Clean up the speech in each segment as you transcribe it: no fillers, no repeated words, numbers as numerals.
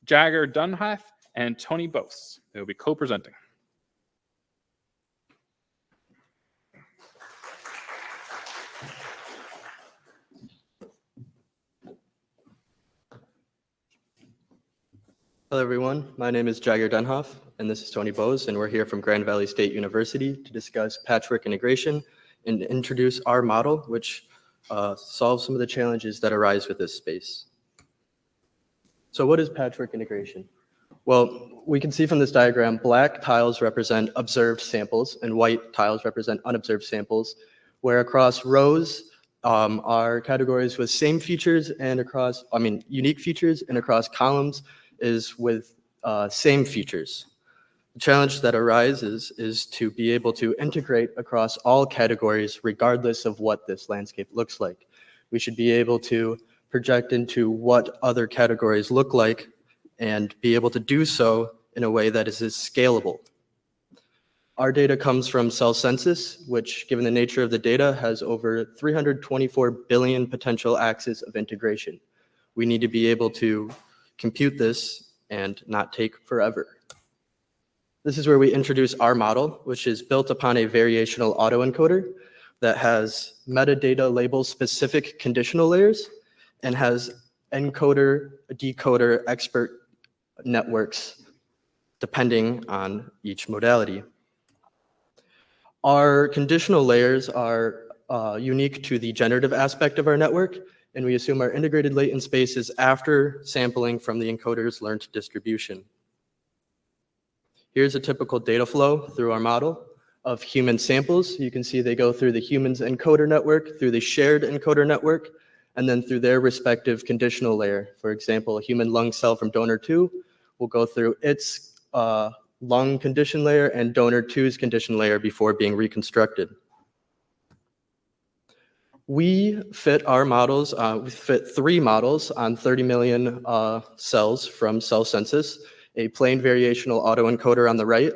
Jagger Dunhath and Tony Bose. They will be co-presenting. Hello, everyone. My name is Jagger Dunhoff, and this is Tony Bose, and we're here from Grand Valley State University to discuss patchwork integration and introduce our model, which solves some of the challenges that arise with this space. So what is patchwork integration? Well, we can see from this diagram, black tiles represent observed samples and white tiles represent unobserved samples, where across rows are categories with same features and across, unique features, and across columns is with same features. The challenge that arises is to be able to integrate across all categories regardless of what this landscape looks like. We should be able to project into what other categories look like and be able to do so in a way that is scalable. Our data comes from Cell Census, which, given the nature of the data, has over 324 billion potential axes of integration. We need to be able to compute this and not take forever. This is where we introduce our model, which is built upon a variational autoencoder that has metadata label specific conditional layers and has encoder, decoder, expert networks depending on each modality. Our conditional layers are unique to the generative aspect of our network, and we assume our integrated latent space is after sampling from the encoder's learned distribution. Here's a typical data flow through our model of human samples. You can see they go through the human's encoder network, through the shared encoder network, and then through their respective conditional layer. For example, a human lung cell from donor 2 will go through its lung condition layer and donor 2's condition layer before being reconstructed. We fit our models, we fit 3 models on 30 million cells from Cell Census, a plain variational autoencoder on the right,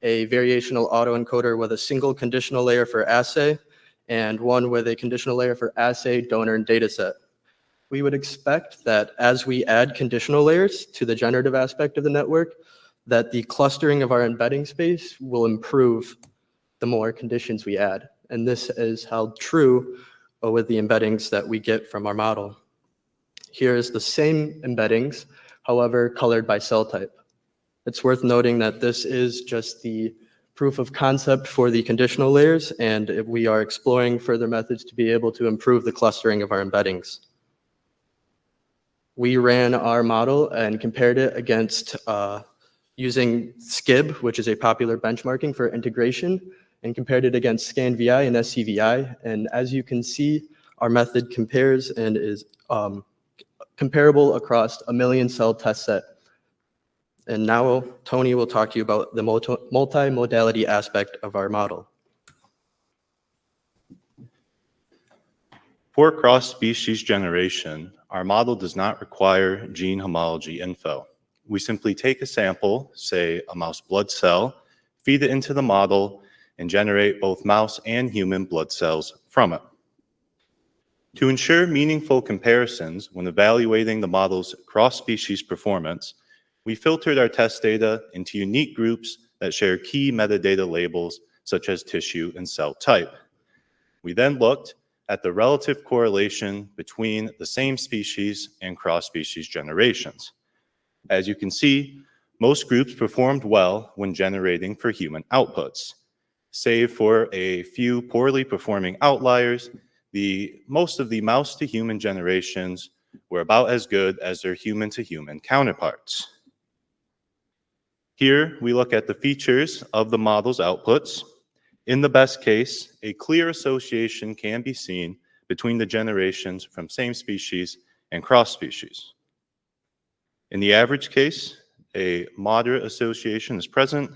a variational autoencoder with a single conditional layer for assay, and one with a conditional layer for assay, donor, and dataset. We would expect that as we add conditional layers to the generative aspect of the network, that the clustering of our embedding space will improve the more conditions we add. And this is held true with the embeddings that we get from our model. Here's the same embeddings, however, colored by cell type. It's worth noting that this is just the proof of concept for the conditional layers, and we are exploring further methods to be able to improve the clustering of our embeddings. We ran our model and compared it against using SCIB, which is a popular benchmarking for integration, and compared it against ScanVI and SCVI. And as you can see, our method compares and is comparable across a 1 million cell test set. And now Tony will talk to you about the multimodality aspect of our model. For cross-species generation, our model does not require gene homology info. We simply take a sample, say a mouse blood cell, feed it into the model, and generate both mouse and human blood cells from it. To ensure meaningful comparisons when evaluating the model's cross-species performance, we filtered our test data into unique groups that share key metadata labels such as tissue and cell type. We then looked at the relative correlation between the same species and cross-species generations. As you can see, most groups performed well when generating for human outputs. Save for a few poorly performing outliers, most of the mouse to human generations were about as good as their human to human counterparts. Here we look at the features of the model's outputs. In the best case, a clear association can be seen between the generations from same species and cross species. In the average case, a moderate association is present,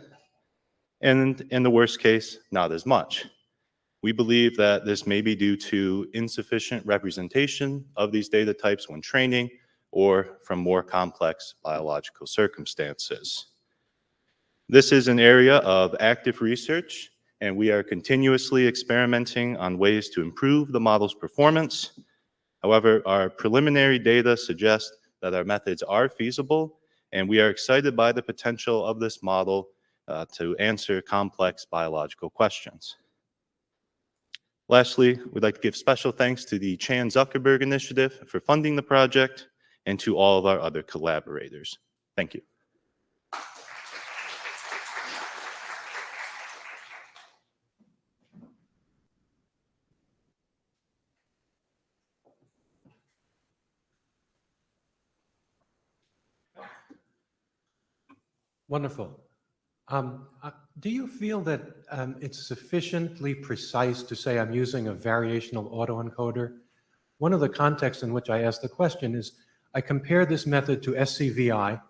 and in the worst case, not as much. We believe that this may be due to insufficient representation of these data types when training or from more complex biological circumstances. This is an area of active research, and we are continuously experimenting on ways to improve the model's performance. However, our preliminary data suggest that our methods are feasible, and we are excited by the potential of this model to answer complex biological questions. Lastly, we'd like to give special thanks to the Chan Zuckerberg Initiative for funding the project and to all of our other collaborators. Thank you. Wonderful. Do you feel that it's sufficiently precise to say I'm using a variational autoencoder? One of the contexts in which I ask the question is I compare this method to SCVI.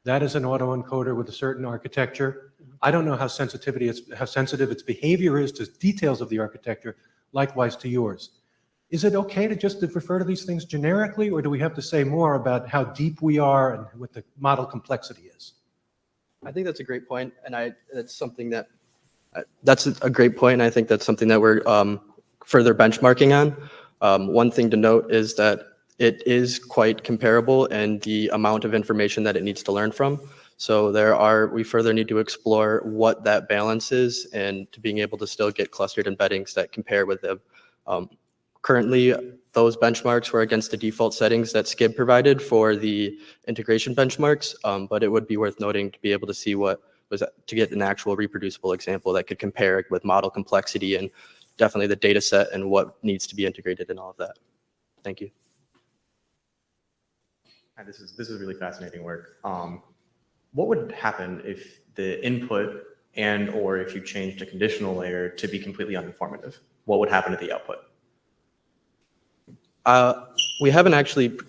That is an autoencoder with a certain architecture. I don't know how sensitive its behavior is to details of the architecture, likewise to yours. Is it okay to just refer to these things generically, or do we have to say more about how deep we are and what the model complexity is? I think that's a great point, and it's something that that's a great point. And I think that's something that we're further benchmarking on. One thing to note is that it is quite comparable in the amount of information that it needs to learn from. So we further need to explore what that balance is, and to being able to still get clustered embeddings that compare with them. Currently, those benchmarks were against the default settings that SCIB provided for the integration benchmarks, but it would be worth noting to be able to see to get an actual reproducible example that could compare with model complexity and definitely the data set and what needs to be integrated in all of that. Thank you. This is really fascinating work. What would happen if the input or if you changed a conditional layer to be completely uninformative? What would happen to the output? We haven't actually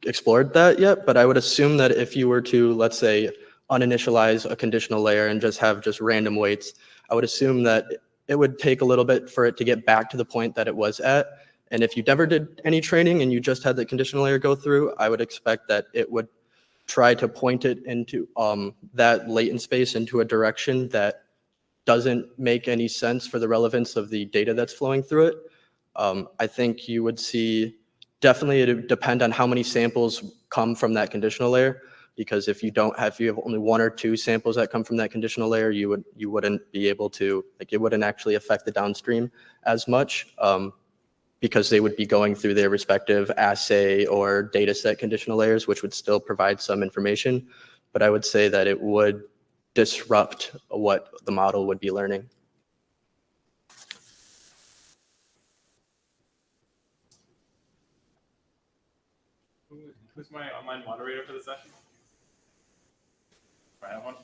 explored that yet, but I would assume that if you were to, let's say, uninitialize a conditional layer and just have random weights, I would assume that it would take a little bit for it to get back to the point that it was at. And if you never did any training and you just had the conditional layer go through, I would expect that it would try to point it into that latent space into a direction that doesn't make any sense for the relevance of the data that's flowing through it. I think you would see, definitely it would depend on how many samples come from that conditional layer, because if you have only one or two samples that come from that conditional layer, you wouldn't be able to, it wouldn't actually affect the downstream as much, because they would be going through their respective assay or data set conditional layers, which would still provide some information. But I would say that it would disrupt what the model would be learning. Who's my online moderator for the session? Do I have one?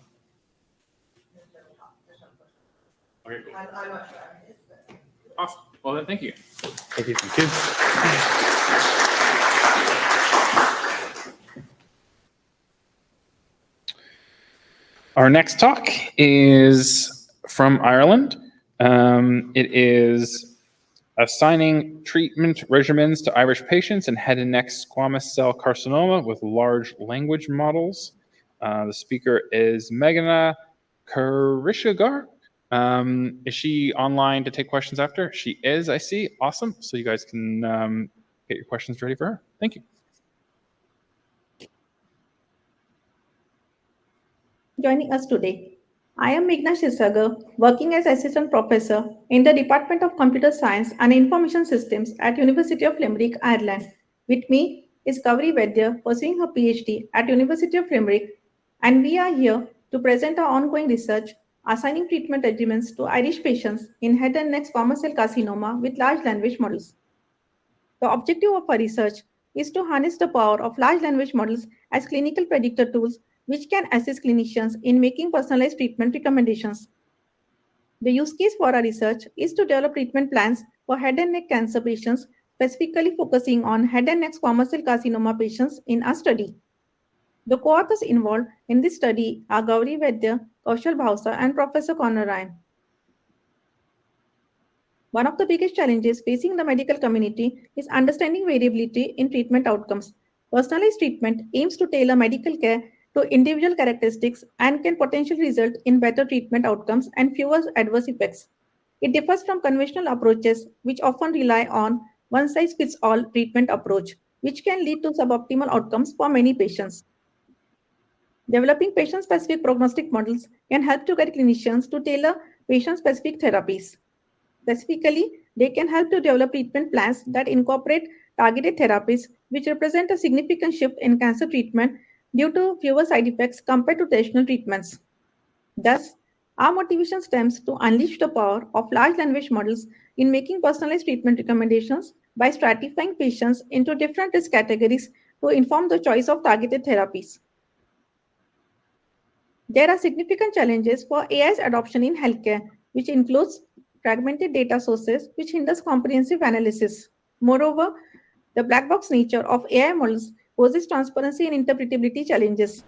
Okay, cool. I'm not sure. Awesome. Well then, thank you. Thank you. Thank you. Our next talk is from Ireland. It is assigning treatment regimens to Irish patients in head and neck squamous cell carcinoma with large language models. The speaker is Meghana Kshirsagar. Is she online to take questions after? She is, I see. Awesome. So you guys can get your questions ready for her. Thank you. Joining us today. I am Meghana Kshirsagar, working as Assistant Professor in the Department of Computer Science and Information Systems at University of Limerick, Ireland. With me is Gauri Vaidya, pursuing her PhD at University of Limerick, and we are here to present our ongoing research assigning treatment regimens to Irish patients in head and neck squamous cell carcinoma with large language models. The objective of our research is to harness the power of large language models as clinical predictor tools which can assist clinicians in making personalized treatment recommendations. The use case for our research is to develop treatment plans for head and neck cancer patients, specifically focusing on head and neck squamous cell carcinoma patients in our study. The co-authors involved in this study are Gauri Vaidya, Kaushal Bhavsar, and Professor Conor Ryan. One of the biggest challenges facing the medical community is understanding variability in treatment outcomes. Personalized treatment aims to tailor medical care to individual characteristics and can potentially result in better treatment outcomes and fewer adverse effects. It differs from conventional approaches, which often rely on one-size-fits-all treatment approach. which can lead to suboptimal outcomes for many patients. Developing patient-specific prognostic models can help to guide clinicians to tailor patient-specific therapies. Specifically, they can help to develop treatment plans that incorporate targeted therapies, which represent a significant shift in cancer treatment due to fewer side effects compared to traditional treatments. Thus, our motivation stems to unleash the power of large language models in making personalized treatment recommendations by stratifying patients into different risk categories to inform the choice of targeted therapies. There are significant challenges for AI's adoption in healthcare, which includes fragmented data sources, which hinders comprehensive analysis. Moreover, the black box nature of AI models poses transparency and interpretability challenges.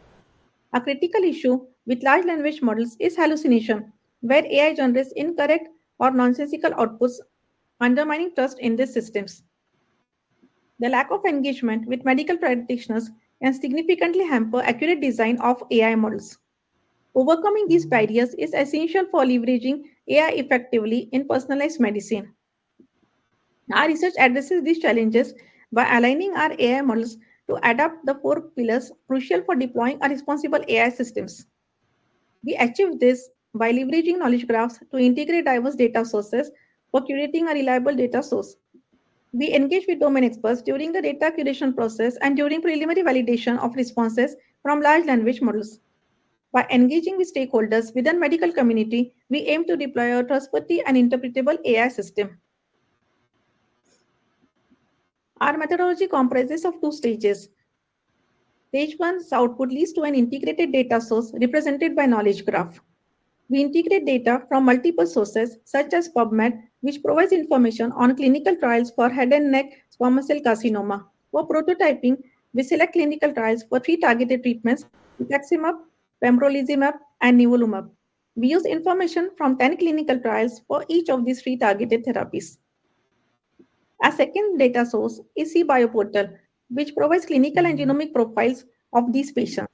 A critical issue with large language models is hallucination, where AI generates incorrect or nonsensical outputs, undermining trust in these systems. The lack of engagement with medical practitioners can significantly hamper accurate design of AI models. Overcoming these barriers is essential for leveraging AI effectively in personalized medicine. Our research addresses these challenges by aligning our AI models to adapt the four pillars crucial for deploying a responsible AI systems. We achieve this by leveraging knowledge graphs to integrate diverse data sources for curating a reliable data source. We engage with domain experts during the data curation process and during preliminary validation of responses from large language models. By engaging with stakeholders within medical community, we aim to deploy a trustworthy and interpretable AI system. Our methodology comprises of two stages. Stage 1's output leads to an integrated data source represented by knowledge graph. We integrate data from multiple sources such as PubMed, which provides information on clinical trials for head and neck squamous cell carcinoma. For prototyping, we select clinical trials for 3 targeted treatments: rituximab, pembrolizumab, and nivolumab. We use information from 10 clinical trials for each of these 3 targeted therapies. Our second data source is cBioportal, which provides clinical and genomic profiles of these patients.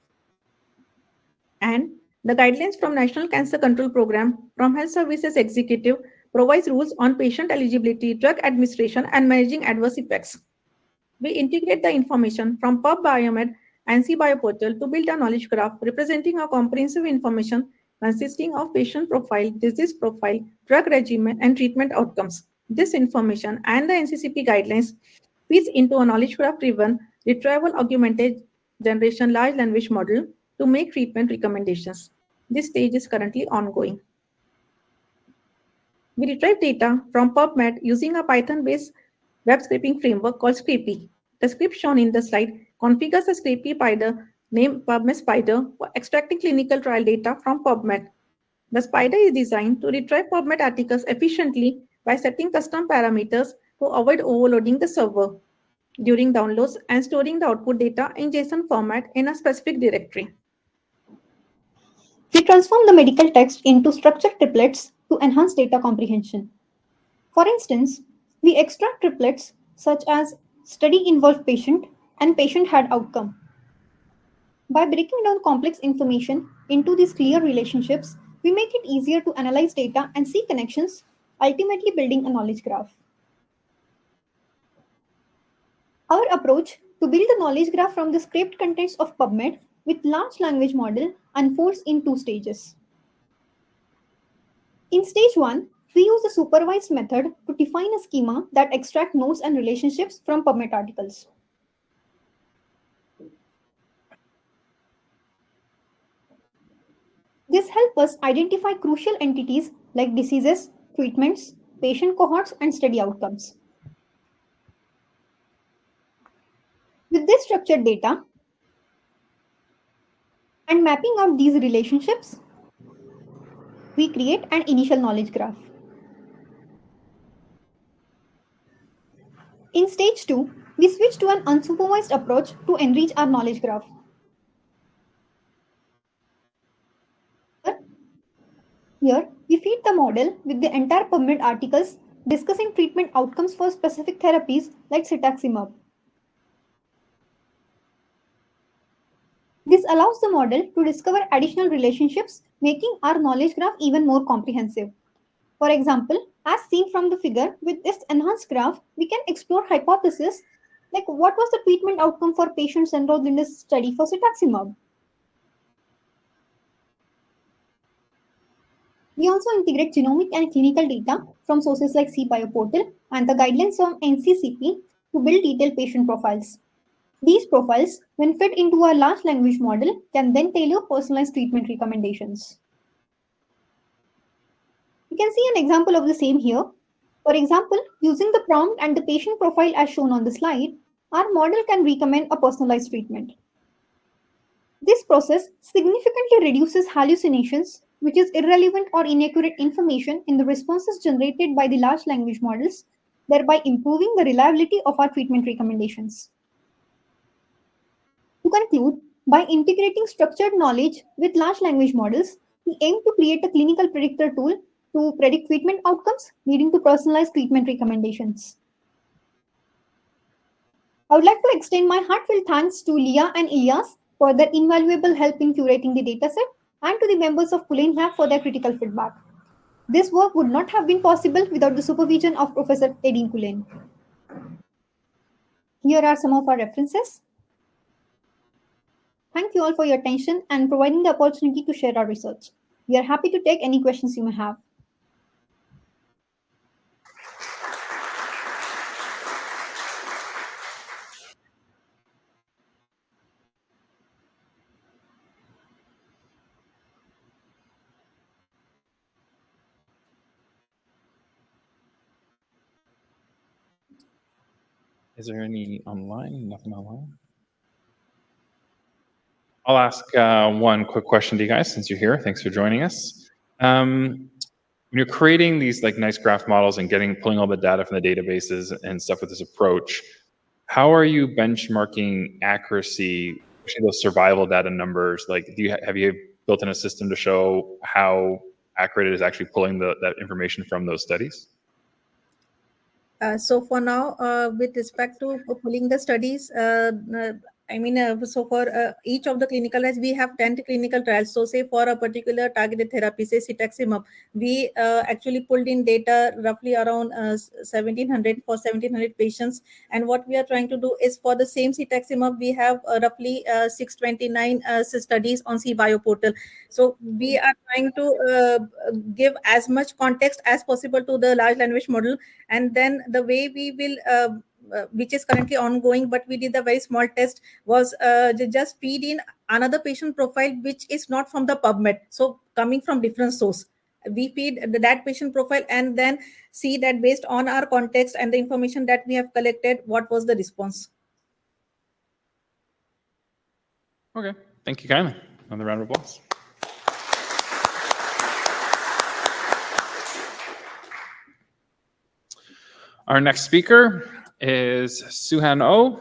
And the guidelines from National Cancer Control Program from Health Services Executive provides rules on patient eligibility, drug administration, and managing adverse effects. We integrate the information from PubBiomed and cBioportal to build a knowledge graph representing a comprehensive information consisting of patient profile, disease profile, drug regimen, and treatment outcomes. This information and the NCCP guidelines feeds into a knowledge graph-driven retrieval augmented generation large language model to make treatment recommendations. This stage is currently ongoing. We retrieve data from PubMed using a Python-based web scraping framework called Scrapy. The script shown in the slide configures a Scrapy spider named PubMed Spider for extracting clinical trial data from PubMed. The spider is designed to retrieve PubMed articles efficiently by setting custom parameters to avoid overloading the server during downloads and storing the output data in JSON format in a specific directory. We transform the medical text into structured triplets to enhance data comprehension. For instance, we extract triplets such as study involved patient and patient had outcome. By breaking down complex information into these clear relationships, we make it easier to analyze data and see connections, ultimately building a knowledge graph. Our approach to build the knowledge graph from the scraped contents of PubMed with large language model unfolds in 2 stages. In stage 1, we use a supervised method to define a schema that extracts nodes and relationships from PubMed articles. This helps us identify crucial entities like diseases, treatments, patient cohorts, and study outcomes. With this structured data and mapping out these relationships, we create an initial knowledge graph. In stage 2, we switch to an unsupervised approach to enrich our knowledge graph. Here, we feed the model with the entire PubMed articles discussing treatment outcomes for specific therapies like cetuximab. This allows the model to discover additional relationships, making our knowledge graph even more comprehensive. For example, as seen from the figure, with this enhanced graph, we can explore hypotheses Like, what was the treatment outcome for patients enrolled in this study for cetuximab? We also integrate genomic and clinical data from sources like cBioportal and the guidelines from NCCP to build detailed patient profiles. These profiles, when fed into our large language model, can then tailor personalized treatment recommendations. You can see an example of the same here. For example, using the prompt and the patient profile as shown on the slide, our model can recommend a personalized treatment. This process significantly reduces hallucinations, which is irrelevant or inaccurate information in the responses generated by the large language models, thereby improving the reliability of our treatment recommendations. To conclude, by integrating structured knowledge with large language models, we aim to create a clinical predictor tool to predict treatment outcomes, leading to personalized treatment recommendations. I would like to extend my heartfelt thanks to Leah and Ilyas for their invaluable help in curating the dataset and to the members of Kulin Lab for their critical feedback. This work would not have been possible without the supervision of Professor Edin Kulin. Here are some of our references. Thank you all for your attention and providing the opportunity to share our research. We are happy to take any questions you may have. Is there any online? Nothing online. I'll ask one quick question to you guys since you're here. Thanks for joining us. When you're creating these like nice graph models and pulling all the data from the databases and stuff with this approach, how are you benchmarking accuracy, especially those survival data numbers? Like, have you built in a system to show how accurate it is actually pulling that information from those studies? So for now, with respect to pulling the studies, so for each of the clinical trials, we have 10 clinical trials. So say for a particular targeted therapy, say cetuximab, we actually pulled in data roughly around 1700 for 1700 patients. And what we are trying to do is for the same cetuximab, we have roughly 629 studies on cBioportal. So we are trying to give as much context as possible to the large language model. And then the way we will, which is currently ongoing, but we did a very small test, was just feed in another patient profile, which is not from the PubMed. So coming from different source, we feed that patient profile and then see that based on our context and the information that we have collected, what was the response. Okay, thank you kindly. Another round of applause. Our next speaker is Sehyun Oh,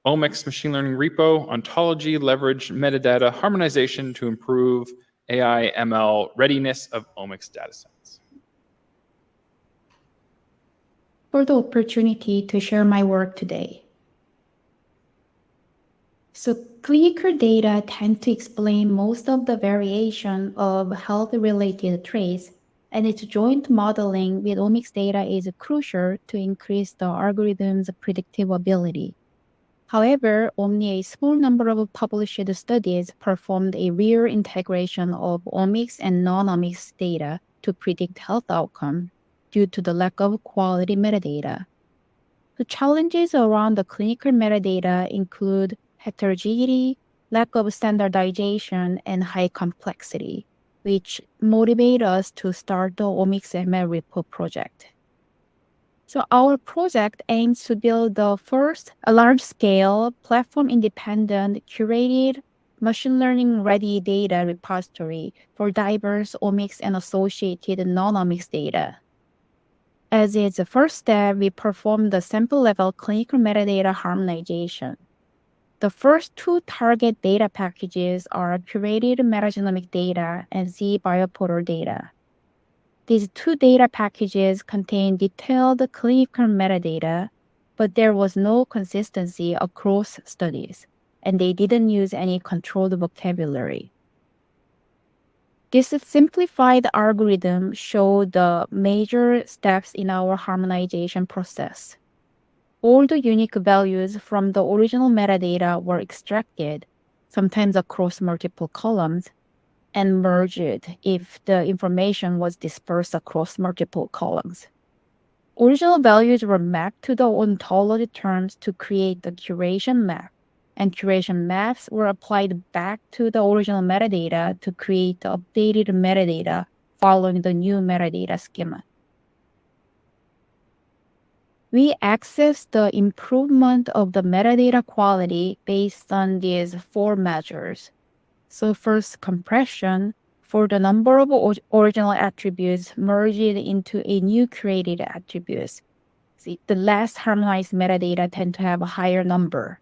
Omics Machine Learning Repo, Ontology-leveraged metadata harmonization to improve AI ML readiness of omics datasets. For the opportunity to share my work today. So clinical data tend to explain most of the variation of health-related traits, and its joint modeling with omics data is crucial to increase the algorithm's predictive ability. However, only a small number of published studies performed a real integration of omics and non-omics data to predict health outcome due to the lack of quality metadata. The challenges around the clinical metadata include heterogeneity, lack of standardization, and high complexity, which motivate us to start the OmicsMLRepo project. So our project aims to build the first large-scale, platform-independent, curated, machine learning-ready data repository for diverse omics and associated non-omics data. As its first step, we performed the sample-level clinical metadata harmonization. The first two target data packages are curated metagenomic data and cBioportal data. These two data packages contain detailed clinical metadata, but there was no consistency across studies, and they didn't use any controlled vocabulary. This simplified algorithm showed the major steps in our harmonization process. all the unique values from the original metadata were extracted, sometimes across multiple columns, and merged if the information was dispersed across multiple columns. Original values were mapped to the ontology terms to create the curation map, and curation maps were applied back to the original metadata to create the updated metadata following the new metadata schema. We access the improvement of the metadata quality based on these 4 measures. So first, compression for the number of original attributes merged into a new created attributes. See, the less harmonized metadata tend to have a higher number.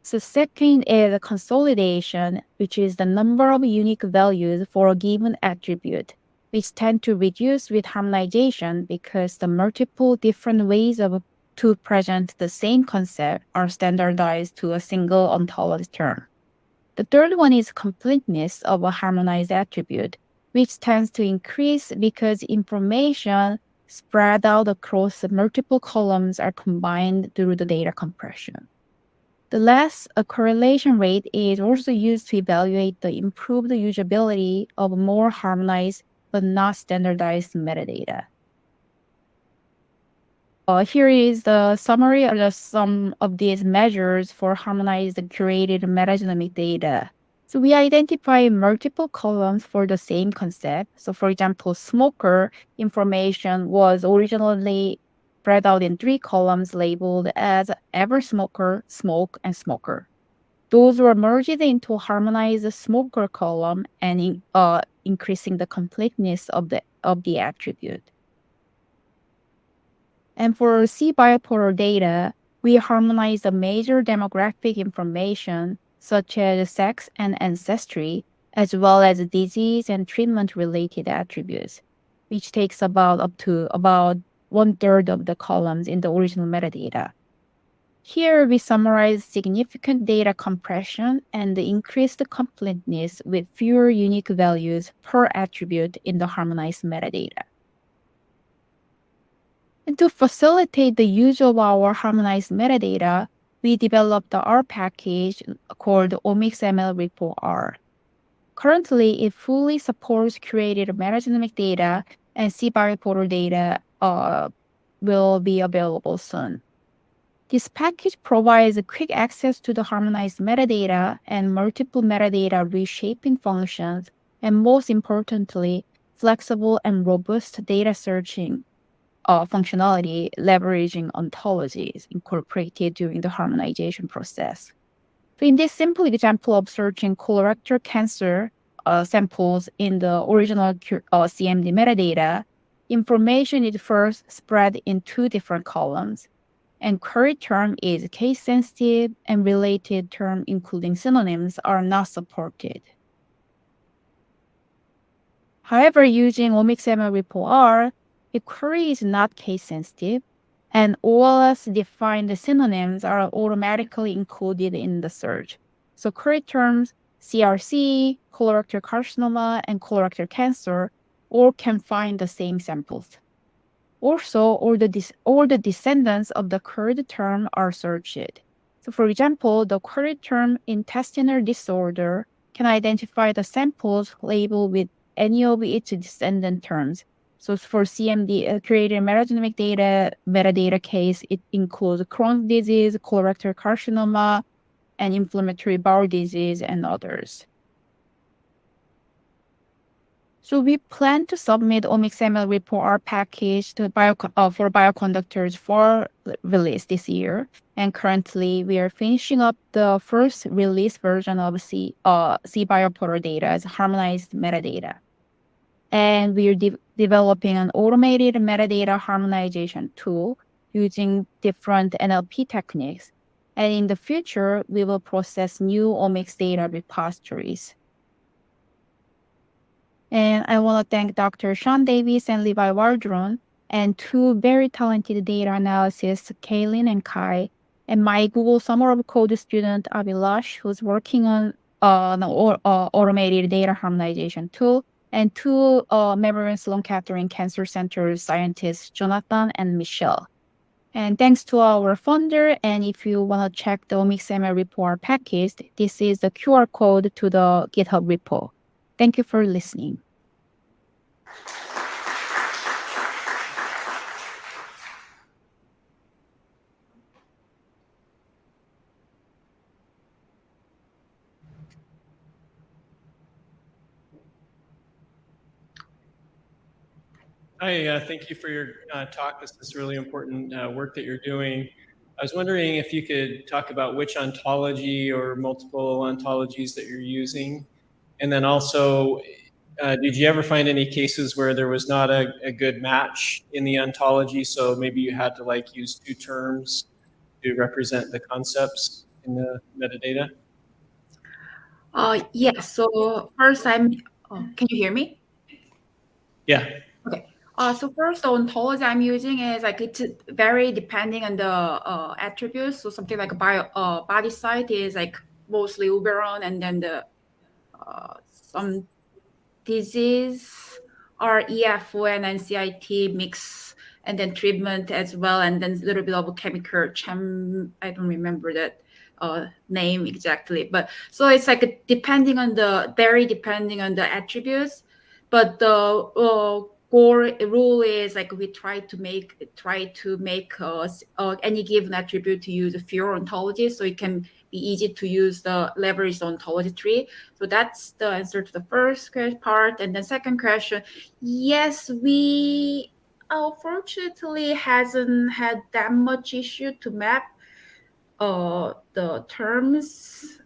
So second is consolidation, which is the number of unique values for a given attribute, which tend to reduce with harmonization because the multiple different ways to present the same concept are standardized to a single ontology term. The third one is completeness of a harmonized attribute, which tends to increase because information spread out across multiple columns are combined through the data compression. The last, a correlation rate, is also used to evaluate the improved usability of more harmonized but not standardized metadata. Here is the summary of some of these measures for harmonized curated metagenomic data. So we identify multiple columns for the same concept. So for example, smoker information was originally spread out in 3 columns labeled as ever smoker, smoke, and smoker. Those were merged into a harmonized smoker column and increasing the completeness of the attribute. And for C-bioportal data, we harmonize the major demographic information such as sex and ancestry, as well as disease and treatment-related attributes, which takes up to about 1/3 of the columns in the original metadata. Here, we summarize significant data compression and the increased completeness with fewer unique values per attribute in the harmonized metadata. And to facilitate the use of our harmonized metadata, we developed the R package called OmicsMLRepo R. Currently, it fully supports curated metagenomic data, and C-bioportal data will be available soon. This package provides quick access to the harmonized metadata and multiple metadata reshaping functions, and most importantly, flexible and robust data searching functionality leveraging ontologies incorporated during the harmonization process. So in this simple example of searching colorectal cancer samples in the original CMD metadata, information is first spread in 2 different columns, and query term is case-sensitive and related term including synonyms are not supported. However, using OmicsMLRepo R, the query is not case-sensitive, and OLS-defined synonyms are automatically included in the search. So query terms CRC, colorectal carcinoma, and colorectal cancer all can find the same samples. Also, all the descendants of the queried term are searched. So for example, the queried term intestinal disorder can identify the samples labeled with any of its descendant terms. So for CMD, created metagenomic data metadata case, it includes Crohn's disease, colorectal carcinoma, and inflammatory bowel disease, and others. So we plan to submit OmicsMLRepo R package to for bioconductors for release this year. And currently, we are finishing up the first release version of C-bioportal data as harmonized metadata. And we are developing an automated metadata harmonization tool using different NLP techniques. And in the future, we will process new omics data repositories. And I want to thank Dr. Sean Davis and Levi Waldron, and 2 very talented data analysts, Kaylin and Kai, and my Google Summer of Code student, Abhilash, who's working on an automated data harmonization tool, and 2 Memorial Sloan Kettering Cancer Center scientists, Jonathan and Michelle. And thanks to our funder, and if you want to check the OmicsMLRepo package, this is the QR code to the GitHub repo. Thank you for listening. Hi, thank you for your talk. This is really important work that you're doing. I was wondering if you could talk about which ontology or multiple ontologies that you're using. And then also, did you ever find any cases where there was not a good match in the ontology? So maybe you had to like use two terms to represent the concepts in the metadata? Yes. So first, can you hear me? Yeah. Okay. So first, the ontology I'm using is like it's very depending on the attributes. So something like body site is like mostly Uberon, and then the some disease are EFO and NCIT mix, and then treatment as well, and then a little bit of chemical I don't remember that name exactly, but so it's like depending on the attributes, but the core rule is like we try to make any given attribute to use a fewer ontology, so it can be easy to use the leveraged ontology tree. So that's the answer to the first part. And the second question, yes, we fortunately hasn't had that much issue to map the terms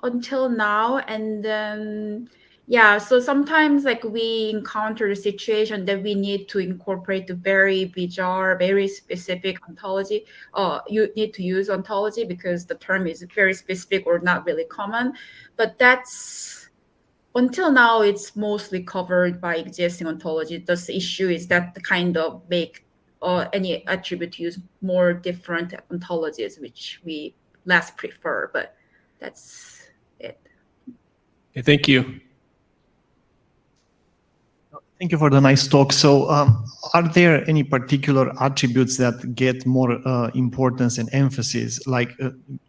until now. And then yeah, so sometimes like we encounter the situation that we need to incorporate the very bizarre, very specific ontology. You need to use ontology because the term is very specific or not really common. But that's until now it's mostly covered by existing ontology. The issue is that the kind of make any attribute use more different ontologies, which we less prefer. But that's it. Okay, thank you. Thank you for the nice talk. So are there any particular attributes that get more importance and emphasis, like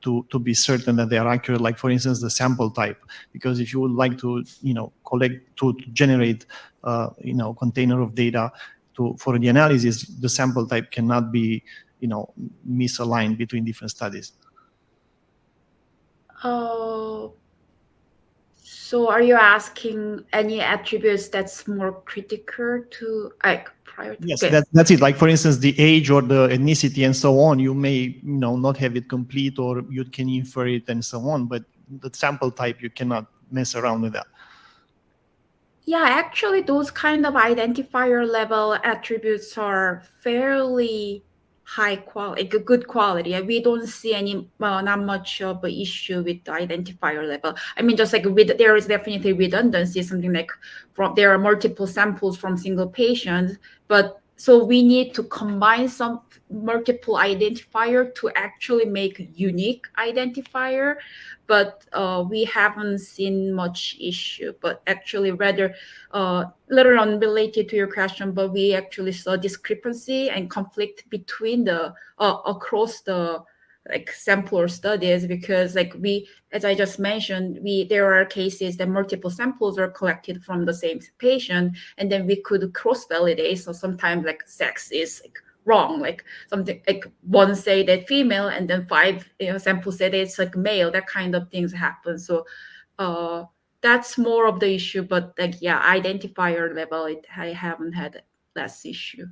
to be certain that they are accurate, like for instance, the sample type? Because if you would like to, to generate, container of data for the analysis, the sample type cannot be, misaligned between different studies. So are you asking any attributes that's more critical to prior? Yes, Okay. that's it. Like for instance, the age or the ethnicity and so on, you may not have it complete, or you can infer it and so on, but the sample type, you cannot mess around with that. Yeah, actually those kind of identifier level attributes are fairly high quality, good quality. We don't see any not much of an issue with the identifier level. I mean, just like there is definitely redundancy, something like there are multiple samples from single patients, but so we need to combine some multiple identifier to actually make unique identifier. But we haven't seen much issue. But actually, rather little unrelated to your question, but we actually saw discrepancy and conflict between the across the sampler studies, because as I just mentioned, there are cases that multiple samples are collected from the same patient, and then we could cross-validate. So sometimes sex is wrong, something one say that female and then 5 samples say that it's male. That kind of things happen. So that's more of the issue. But identifier level, I haven't had less issue.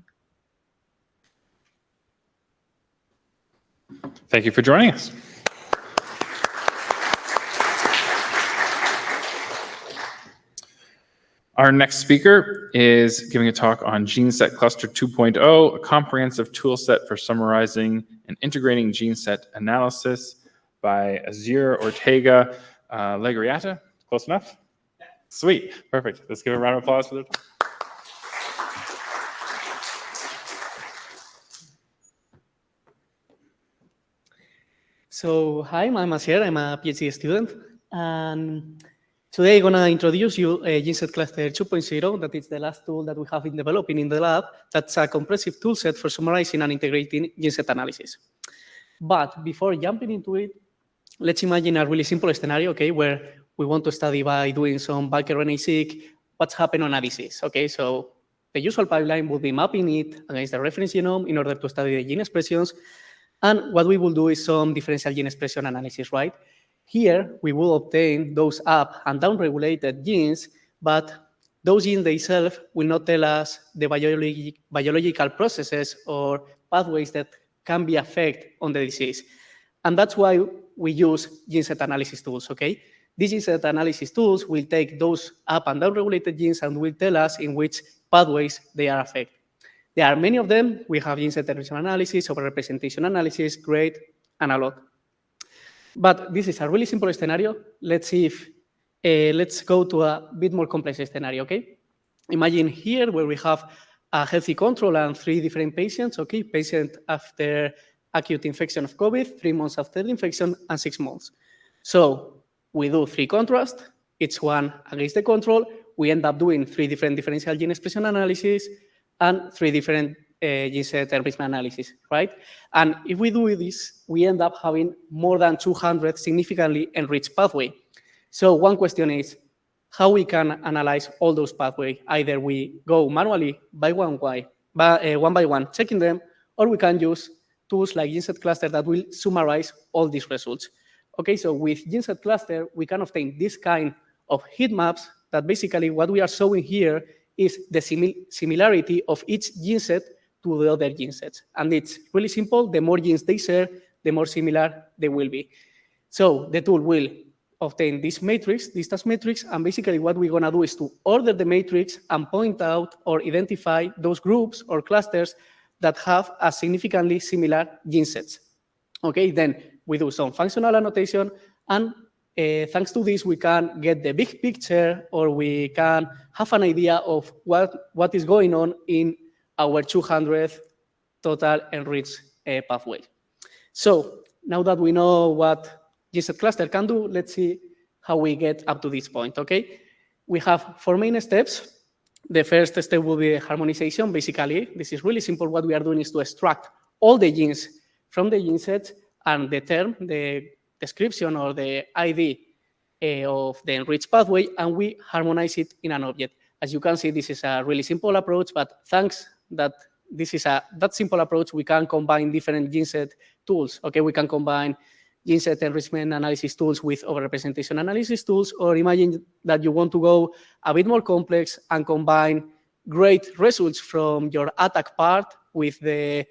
Thank you for joining us. Our next speaker is giving a talk on GeneSetCluster 2.0, a comprehensive tool set for summarizing and integrating GeneSet analysis, by Asier Ortega Legarreta. Close enough? Sweet. Perfect. Let's give a round of applause for the talk. So, hi, I'm Asier. I'm a PhD student. And Today, I'm going to introduce you GeneSetCluster 2.0. That is the last tool that we have been developing in the lab. That's a comprehensive toolset for summarizing and integrating GeneSet analysis. But before jumping into it, let's imagine a really simple scenario, okay, where we want to study by doing some bulk RNA-seq what's happened on a disease, okay? So the usual pipeline would be mapping it against the reference genome in order to study the gene expressions. And what we will do is some differential gene expression analysis, right? Here, we will obtain those up and down regulated genes, but those genes themselves will not tell us the biological processes or pathways that can be affected on the disease. And that's why we use GeneSet analysis tools, okay? These GeneSet analysis tools will take those up and down regulated genes and will tell us in which pathways they are affected. There are many of them. We have GeneSet enrichment analysis, overrepresentation analysis, grade, and a lot. But this is a really simple scenario. Let's see if, let's go to a bit more complex scenario, okay? Imagine here where we have a healthy control and 3 different patients, okay? Patient after acute infection of COVID, 3 months after the infection, and 6 months. So we do 3 contrast, each one against the control. We end up doing 3 different differential gene expression analysis and 3 different GeneSet enrichment analysis, right? And if we do this, we end up having more than 200 significantly enriched pathways. So one question is how we can analyze all those pathways. Either we go manually by one by one, checking them, or we can use tools like GeneSetCluster that will summarize all these results. Okay, so with GeneSetCluster, we can obtain this kind of heat maps that basically what we are showing here is the similarity of each gene set to the other gene sets. And it's really simple. The more genes they share, the more similar they will be. So the tool will obtain this matrix, distance matrix, and basically what we're going to do is to order the matrix and point out or identify those groups or clusters that have a significantly similar gene sets. Okay, then we do some functional annotation, and thanks to this, we can get the big picture, or we can have an idea of what is going on in our 200 total enriched pathway. So now that we know what GeneSetCluster can do, let's see how we get up to this point, okay? We have 4 main steps. The first step will be harmonization. Basically, this is really simple. What we are doing is to extract all the genes from the gene sets and the term, the description or the ID of the enriched pathway, and we harmonize it in an object. As you can see, this is a really simple approach, but thanks that this is that simple approach, we can combine different GeneSet tools. Okay, we can combine GeneSet enrichment analysis tools with overrepresentation analysis tools, or imagine that you want to go a bit more complex and combine great results from your ATAC part with the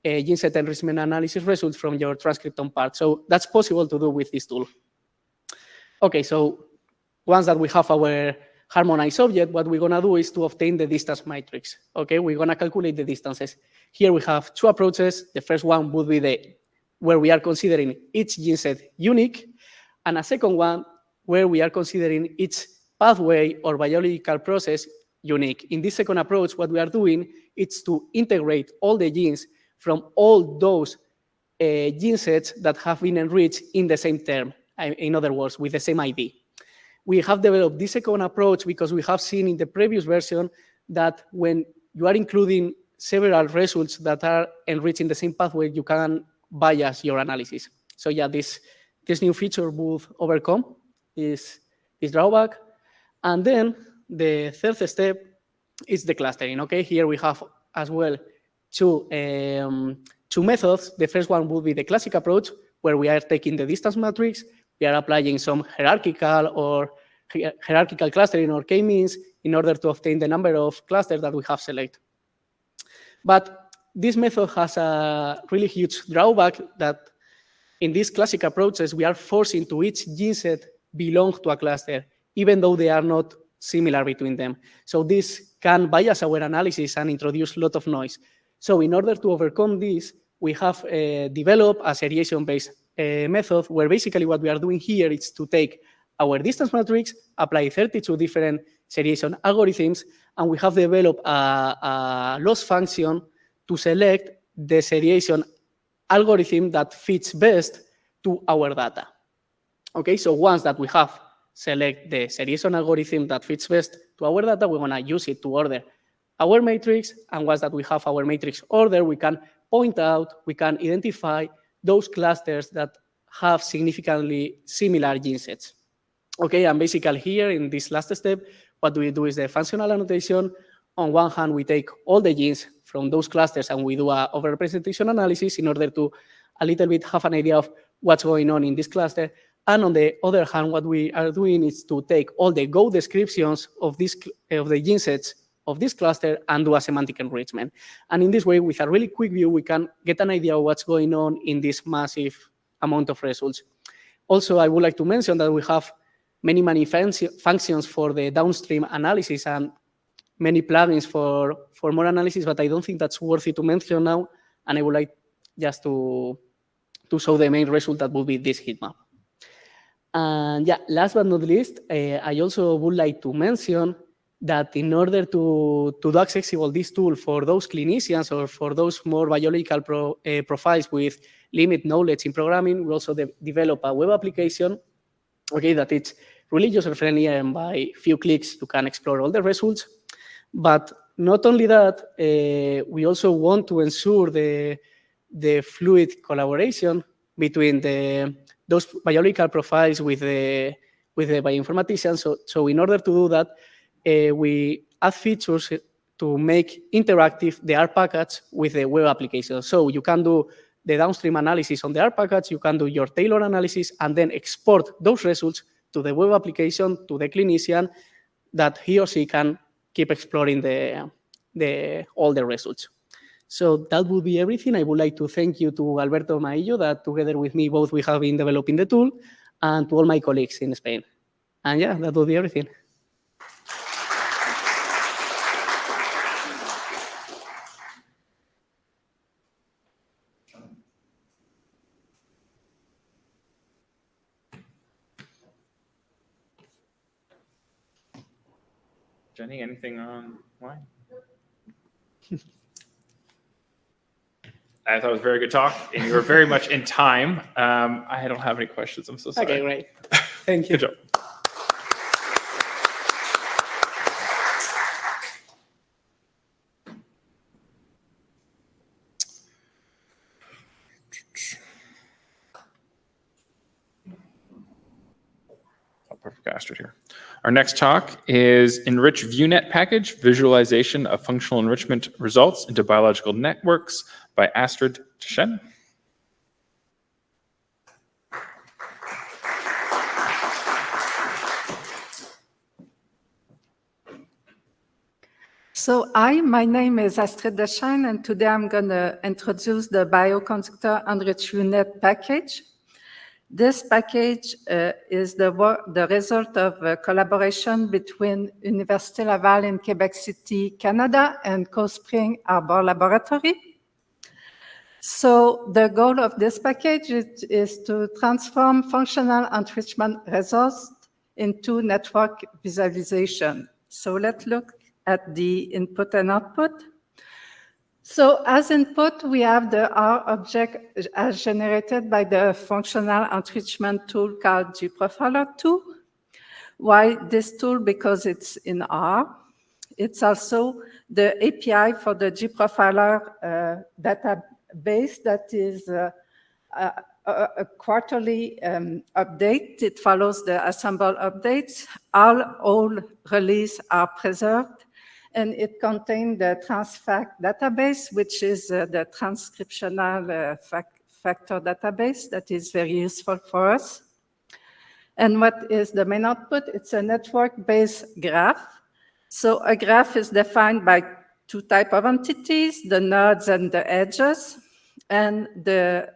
GeneSet enrichment analysis results from your transcriptome part. So that's possible to do with this tool. Okay, so once that we have our harmonized object, what we're going to do is to obtain the distance matrix. Okay, we're going to calculate the distances. Here we have 2 approaches. The first one would be where we are considering each gene set unique, and a second one where we are considering each pathway or biological process unique. In this second approach, what we are doing is to integrate all the genes from all those gene sets that have been enriched in the same term, in other words, with the same ID. We have developed this second approach because we have seen in the previous version that when you are including several results that are enriched in the same pathway, you can bias your analysis. So yeah, this new feature will overcome this drawback. And then the third step is the clustering. Okay, here we have as well two methods. The first one will be the classic approach, where we are taking the distance matrix, we are applying some hierarchical clustering or k-means in order to obtain the number of clusters that we have selected. But this method has a really huge drawback that in these classic approaches, we are forcing to each gene set belong to a cluster, even though they are not similar between them. So this can bias our analysis and introduce a lot of noise. So in order to overcome this, we have developed a seriation-based method where basically what we are doing here is to take our distance matrix, apply 32 different seriation algorithms, and we have developed a loss function to select the seriation algorithm that fits best to our data. Okay, so once that we have select the seriation algorithm that fits best to our data, we're going to use it to order our matrix. And once that we have our matrix order, we can point out, we can identify those clusters that have significantly similar gene sets. Okay, and basically here in this last step, what we do is the functional annotation. On one hand, we take all the genes from those clusters and we do a overrepresentation analysis in order to a little bit have an idea of what's going on in this cluster. And on the other hand, what we are doing is to take all the Go descriptions of the gene sets of this cluster and do a semantic enrichment. And in this way, with a really quick view, we can get an idea of what's going on in this massive amount of results. Also, I would like to mention that we have many functions for the downstream analysis and many plugins for more analysis, but I don't think that's worthy to mention now. And I would like just to show the main result that will be this heat map. And yeah, last but not least, I also would like to mention that in order to do accessible this tool for those clinicians or for those more biological profiles with limited knowledge in programming, we also develop a web application, okay, that it's really user-friendly, and by few clicks, you can explore all the results. But not only that, we also want to ensure the fluid collaboration between those biological profiles with the bioinformaticians. So in order to do that, we add features to make interactive the R package with the web application. So you can do the downstream analysis on the R package, you can do your Taylor analysis, and then export those results to the web application, to the clinician, that he or she can keep exploring all the results. So that would be everything. I would like to thank you to Alberto Maillo, that together with me, both we have been developing the tool, and to all my colleagues in Spain. And yeah, that would be everything. Jenny, anything online? I thought it was a very good talk, and you were very much in time. I don't have any questions. I'm so sorry. Okay, great. Thank you. Good job. Oh, perfect, Astrid here. Our next talk is enrichViewNet package, visualization of functional enrichment results into biological networks by Astrid Deschênes. So my name is Astrid Deschênes, and today I'm going to introduce the Bioconductor enrichViewNet package. This package is the result of a collaboration between Université Laval in Quebec City, Canada, and Cold Spring Harbor Laboratory. So the goal of this package is to transform functional enrichment results into network visualization. So let's look at the input and output. So as input, we have the R object as generated by the functional enrichment tool called GProfiler2. Why this tool? Because it's in R. It's also the API for the GProfiler database that is a quarterly update. It follows the assemble updates. All releases are preserved. And it contains the transfact database, which is the transcriptional factor database that is very useful for us. And what is the main output? It's a network-based graph. So a graph is defined by two types of entities, the nodes and the edges. And the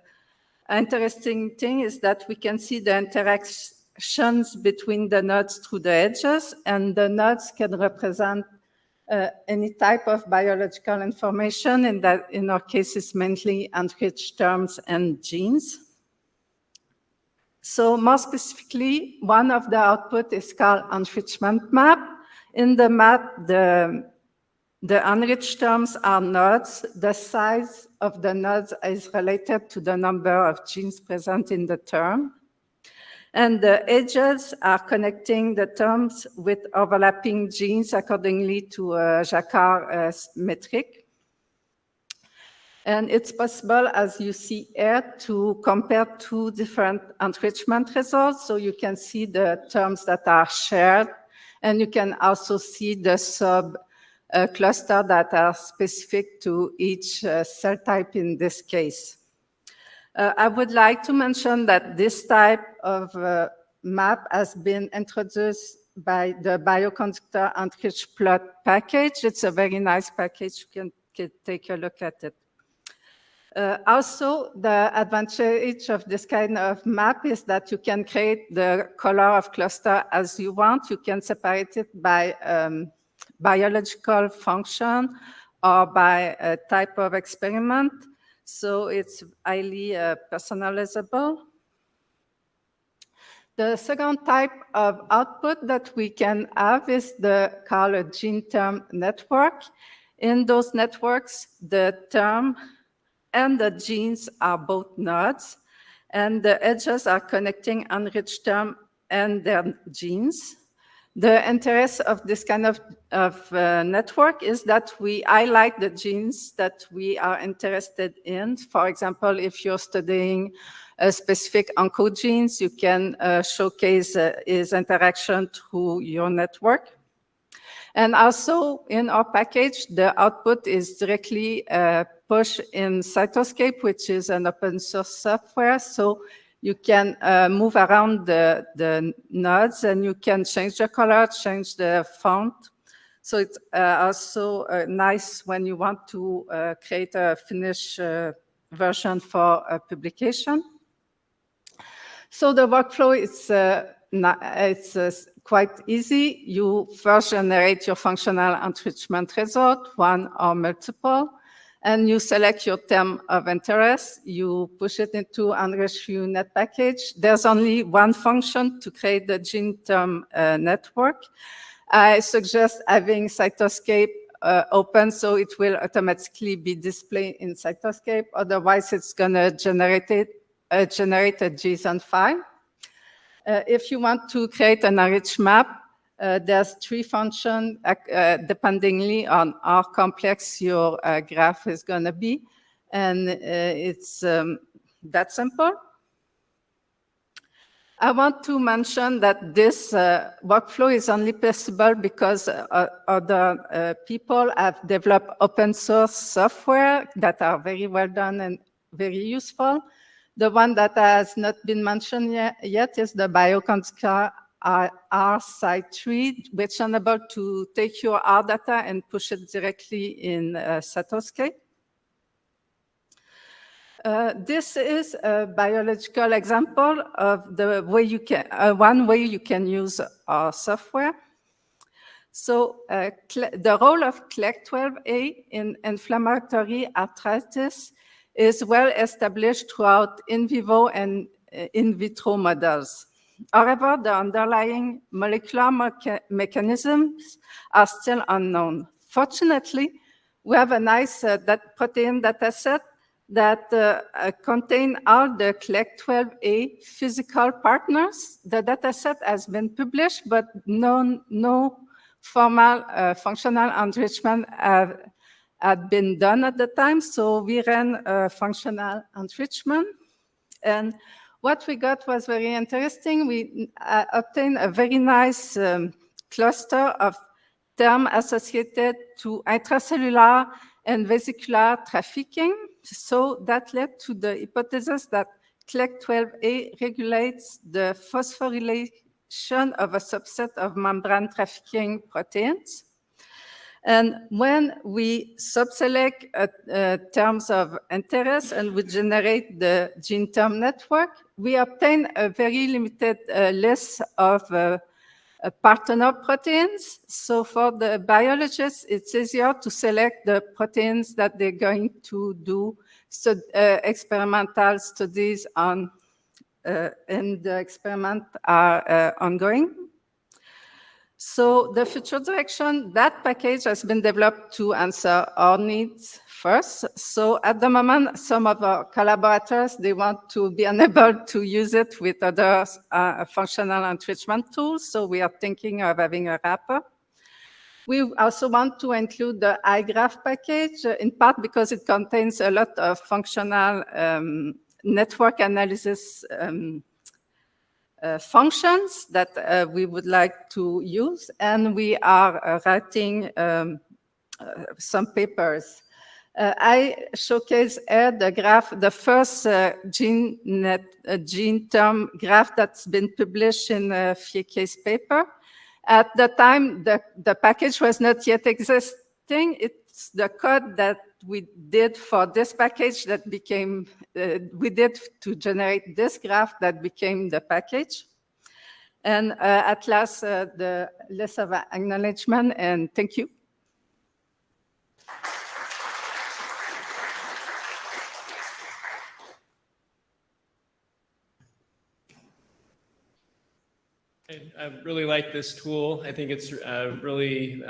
interesting thing is that we can see the interactions between the nodes through the edges, and the nodes can represent any type of biological information, and that in our case is mainly enriched terms and genes. So more specifically, one of the output is called enrichment map. In the map, the enriched terms are nodes. The size of the nodes is related to the number of genes present in the term. And the edges are connecting the terms with overlapping genes accordingly to a Jacquard metric. And it's possible, as you see here, to compare two different enrichment results. So you can see the terms that are shared, and you can also see the sub-cluster that are specific to each cell type in this case. I would like to mention that this type of map has been introduced by the Bioconductor enrichplot package. It's a very nice package. You can take a look at it. Also, the advantage of this kind of map is that you can create the color of cluster as you want. You can separate it by biological function or by a type of experiment. So it's highly personalizable. The second type of output that we can have is called a gene term network. In those networks, the term and the genes are both nodes, and the edges are connecting enriched term and their genes. The interest of this kind of network is that we highlight the genes that we are interested in. For example, if you're studying a specific oncogenes, you can showcase its interaction through your network. And also in our package, the output is directly pushed in Cytoscape, which is an open source software. So you can move around the nodes, and you can change the color, change the font. So it's also nice when you want to create a finished version for a publication. So the workflow is quite easy. You first generate your functional enrichment result, one or multiple, and you select your term of interest. You push it into enrichViewNet package. There's only one function to create the gene term network. I suggest having Cytoscape open so it will automatically be displayed in Cytoscape. Otherwise, it's going to generate a JSON file. If you want to create an enriched map, there's 3 functions dependingly on how complex your graph is going to be. And it's that simple. I want to mention that this workflow is only possible because other people have developed open source software that are very well done and very useful. The one that has not been mentioned yet is the Bioconductor R-Site3, which enables to take your R data and push it directly in Cytoscape. This is a biological example of the way you can, one way you can use our software. So the role of CLEC12A in inflammatory arthritis is well established throughout in vivo and in vitro models. However, the underlying molecular mechanisms are still unknown. Fortunately, we have a nice protein data set that contain all the CLEC12A physical partners. The data set has been published, but no formal functional enrichment had been done at the time. So we ran functional enrichment. And what we got was very interesting. We obtained a very nice cluster of terms associated to intracellular and vesicular trafficking. So that led to the hypothesis that CLEC12A regulates the phosphorylation of a subset of membrane trafficking proteins. And when we subselect terms of interest and we generate the gene term network, we obtain a very limited list of partner proteins. So for the biologists, it's easier to select the proteins that they're going to do experimental studies on, and the experiments are ongoing. So the future direction, that package has been developed to answer our needs first. So at the moment, some of our collaborators, they want to be unable to use it with other functional enrichment tools. So we are thinking of having a wrapper. We also want to include the iGraph package, in part because it contains a lot of functional network analysis functions that we would like to use. And we are writing some papers. I showcase here the graph, the first gene term graph that's been published in Fieke's paper. At the time, the package was not yet existing. It's the code that we did for this package that became, we did to generate this graph that became the package. And at last, the list of acknowledgement, and thank you. I really like this tool. I think it's really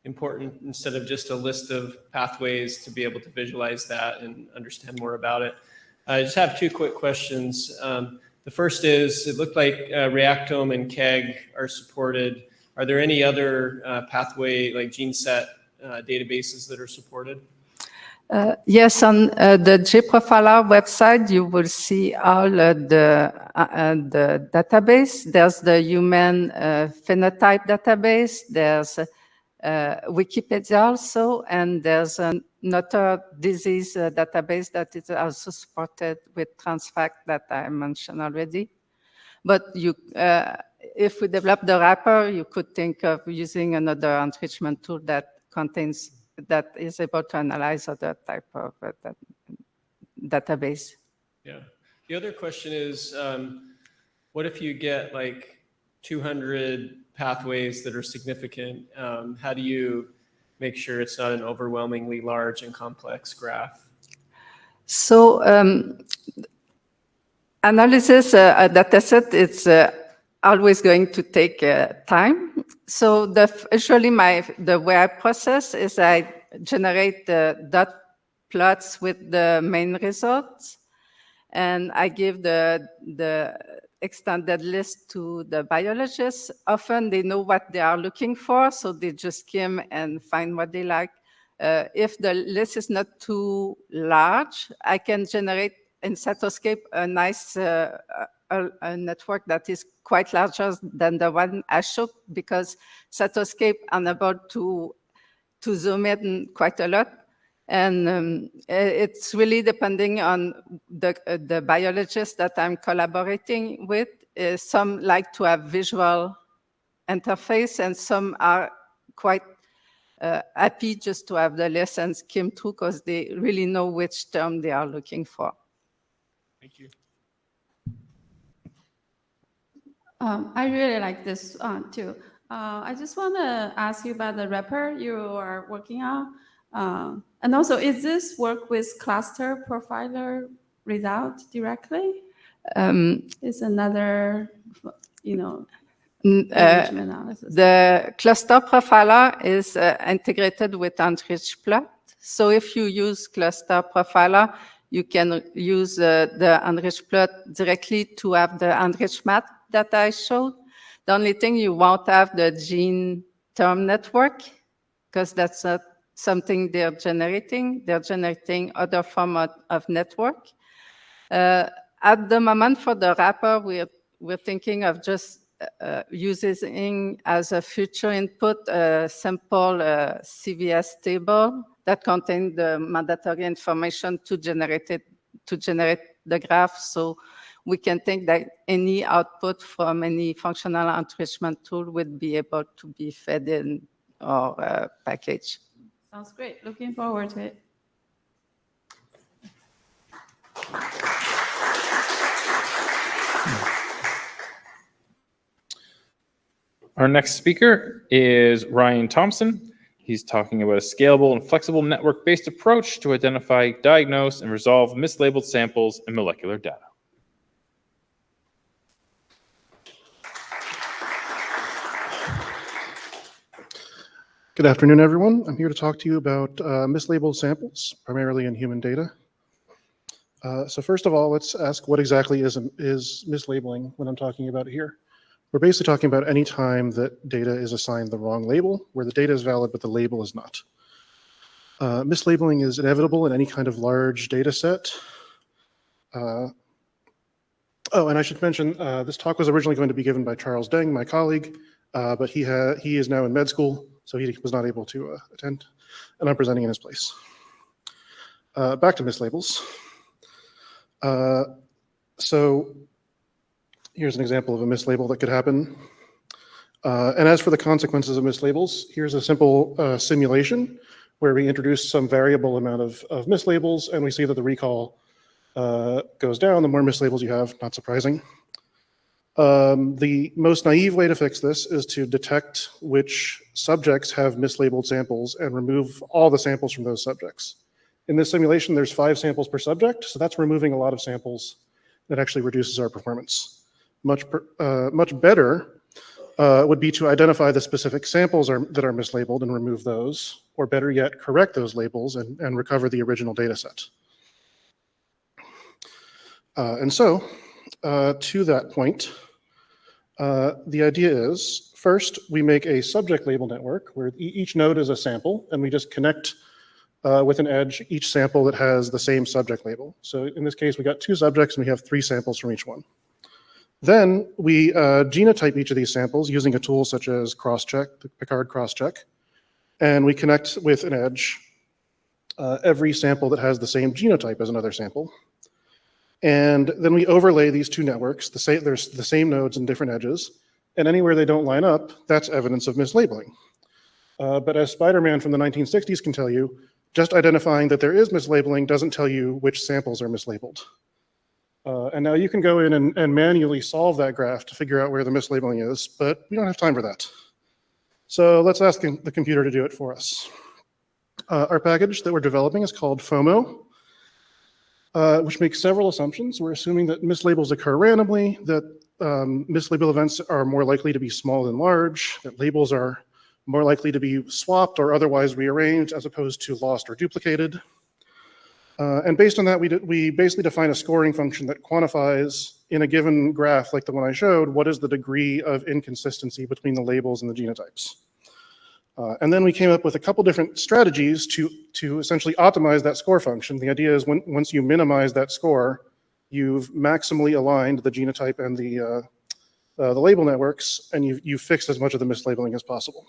important, instead of just a list of pathways, to be able to visualize that and understand more about it. I just have two quick questions. The first is, it looked like Reactome and KEGG are supported. Are there any other pathway, like GeneSet databases that are supported? Yes, on the JProfiler website, you will see all the database. There's the human phenotype database. There's Wikipedia also, and there's another disease database that is also supported with Transfact that I mentioned already. But you, if we develop the wrapper, you could think of using another enrichment tool that contains, that is able to analyze other type of database. Yeah. The other question is, what if you get like 200 pathways that are significant? How do you make sure it's not an overwhelmingly large and complex graph? So analysis a dataset, it's always going to take time. So usually the way I process is I generate the dot plots with the main results, and I give the extended list to the biologists. Often they know what they are looking for, so they just skim and find what they like. If the list is not too large, I can generate in Cytoscape a nice a network that is quite larger than the one I showed, because Cytoscape unable to zoom in quite a lot. And it's really depending on the biologists that I'm collaborating with. Some like to have visual interface, and some are quite happy just to have the list and skim through, because they really know which term they are looking for. Thank you. I really like this too. I just want to ask you about the wrapper you are working on. And also, is this work with cluster profiler result directly? It's another, analysis. The cluster profiler is integrated with enrichplot. So if you use cluster profiler, you can use the enrichplot directly to have the enrich map that I showed. The only thing, you won't have the gene term network, because that's not something they're generating. They're generating other form of network. At the moment, for the wrapper, we're thinking of just using as a future input a simple CVS table that contains the mandatory information to generate the graph. So we can think that any output from any functional enrichment tool would be able to be fed in our package. Sounds great. Looking forward to it. Our next speaker is Ryan Thompson. He's talking about a scalable and flexible network-based approach to identify, diagnose, and resolve mislabeled samples and molecular data. Good afternoon, everyone. I'm here to talk to you about mislabeled samples, primarily in human data. So first of all, let's ask what exactly is mislabeling when I'm talking about it here. We're basically talking about any time that data is assigned the wrong label, where the data is valid but the label is not. Mislabeling is inevitable in any kind of large data set. Oh, and I should mention, this talk was originally going to be given by Charles Deng, my colleague, but he is now in med school, so he was not able to attend, and I'm presenting in his place. Back to mislabels. So here's an example of a mislabel that could happen. And as for the consequences of mislabels, here's a simple simulation where we introduce some variable amount of mislabels, and we see that the recall goes down the more mislabels you have, not surprising. The most naive way to fix this is to detect which subjects have mislabeled samples and remove all the samples from those subjects. In this simulation, there's 5 samples per subject, so that's removing a lot of samples that actually reduces our performance. Much better would be to identify the specific samples that are mislabeled and remove those, or better yet, correct those labels and recover the original data set. And so, to that point, the idea is, first, we make a subject label network where each node is a sample, and we just connect with an edge each sample that has the same subject label. So in this case, we got 2 subjects, and we have 3 samples from each one. Then we genotype each of these samples using a tool such as crosscheck, the Picard crosscheck, and we connect with an edge every sample that has the same genotype as another sample. And then we overlay these 2 networks. There's the same nodes and different edges, and anywhere they don't line up, that's evidence of mislabeling. But as Spider-Man from the 1960s can tell you, just identifying that there is mislabeling doesn't tell you which samples are mislabeled. And now you can go in and manually solve that graph to figure out where the mislabeling is, but we don't have time for that. So let's ask the computer to do it for us. Our package that we're developing is called FOMO, which makes several assumptions. We're assuming that mislabels occur randomly, that mislabel events are more likely to be small than large, that labels are more likely to be swapped or otherwise rearranged as opposed to lost or duplicated. And based on that, we basically define a scoring function that quantifies in a given graph like the one I showed, what is the degree of inconsistency between the labels and the genotypes. And then we came up with a couple different strategies to essentially optimize that score function. The idea is once you minimize that score, you've maximally aligned the genotype and the label networks, and you've fixed as much of the mislabeling as possible.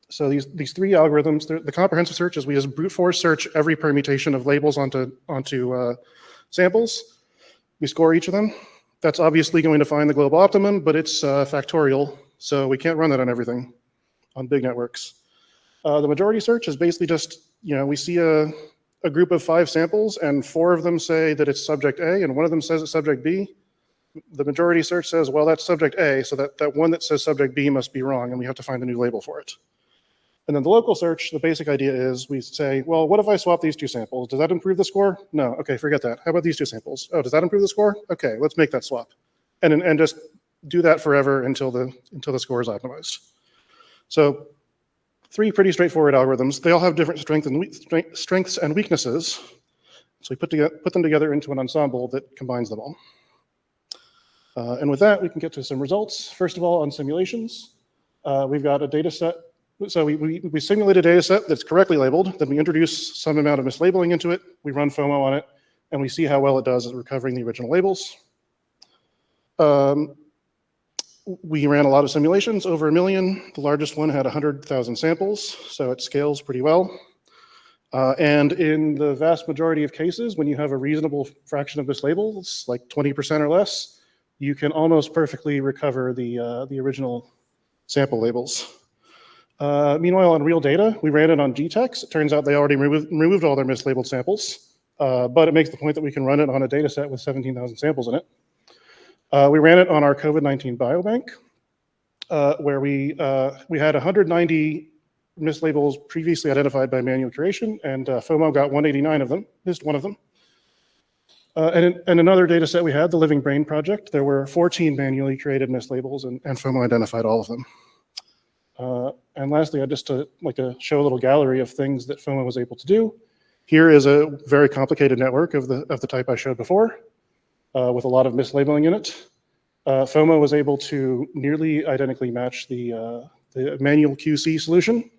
So these 3 algorithms, the comprehensive search is we just brute force search every permutation of labels onto samples. We score each of them. That's obviously going to find the global optimum, but it's factorial, so we can't run that on everything, on big networks. The majority search is basically just, we see a group of 5 samples, and 4 of them say that it's subject A, and 1 of them says it's subject B. The majority search says, well, that's subject A, so that one that says subject B must be wrong, and we have to find a new label for it. And then the local search, the basic idea is we say, well, what if I swap these 2 samples? Does that improve the score? No. Okay, forget that. How about these 2 samples? Oh, does that improve the score? Okay, let's make that swap. And just do that forever until the score is optimized. So 3 pretty straightforward algorithms. They all have different strengths and weaknesses. So we put them together into an ensemble that combines them all. And with that, we can get to some results. First of all, on simulations, we've got a data set. So we simulate a data set that's correctly labeled, then we introduce some amount of mislabeling into it, we run FOMO on it, and we see how well it does at recovering the original labels. We ran a lot of simulations, over 1 million. The largest one had 100,000 samples, so it scales pretty well. And in the vast majority of cases, when you have a reasonable fraction of mislabels, like 20% or less, you can almost perfectly recover the original sample labels. Meanwhile, on real data, we ran it on GTEx. It turns out they already removed all their mislabeled samples, but it makes the point that we can run it on a data set with 17,000 samples in it. We ran it on our COVID-19 biobank, where we had 190 mislabels previously identified by manual curation, and FOMO got 189 of them, missed 1 of them. And another data set we had, the Living Brain Project, there were 14 manually created mislabels, and FOMO identified all of them. And lastly, I just like to show a little gallery of things that FOMO was able to do. Here is a very complicated network of the type I showed before, with a lot of mislabeling in it. FOMO was able to nearly identically match the manual QC solution.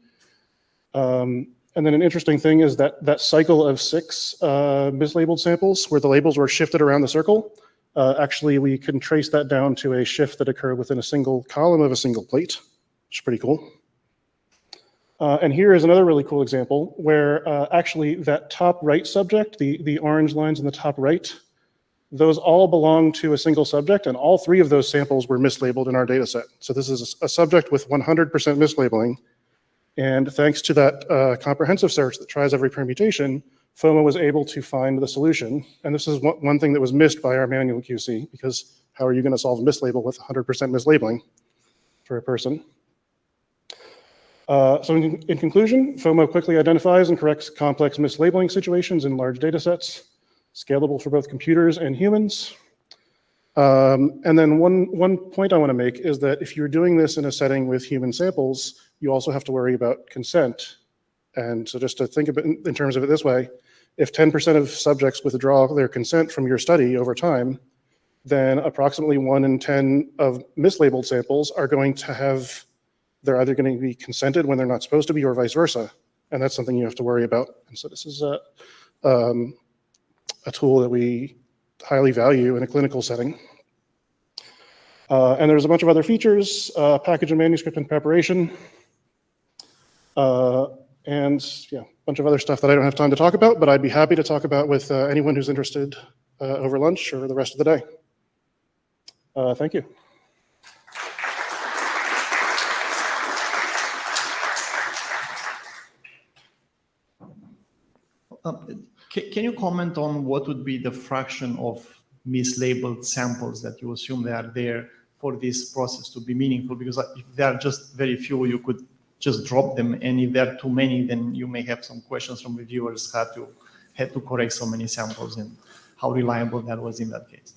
And then an interesting thing is that cycle of 6 mislabeled samples where the labels were shifted around the circle, actually we can trace that down to a shift that occurred within a single column of a single plate, which is pretty cool. And here is another really cool example where actually that top right subject, the orange lines in the top right, those all belong to a single subject, and all 3 of those samples were mislabeled in our data set. So this is a subject with 100% mislabeling. And thanks to that comprehensive search that tries every permutation, FOMO was able to find the solution. And this is one thing that was missed by our manual QC, because how are you going to solve a mislabel with 100% mislabeling for a person? So in conclusion, FOMO quickly identifies and corrects complex mislabeling situations in large data sets, scalable for both computers and humans. And then one point I want to make is that if you're doing this in a setting with human samples, you also have to worry about consent. And so just to think of it in terms of it this way, if 10% of subjects withdraw their consent from your study over time, then approximately 1 in 10 of mislabeled samples are going to have, they're either going to be consented when they're not supposed to be or vice versa. And that's something you have to worry about. And so this is a tool that we highly value in a clinical setting. And there's a bunch of other features, package and manuscript and preparation, and yeah, a bunch of other stuff that I don't have time to talk about, but I'd be happy to talk about with anyone who's interested over lunch or the rest of the day. Thank you. Can you comment on what would be the fraction of mislabeled samples that you assume they are there for this process to be meaningful? Because if there are just very few, you could just drop them, and if there are too many, then you may have some questions from reviewers had to correct so many samples and how reliable that was in that case.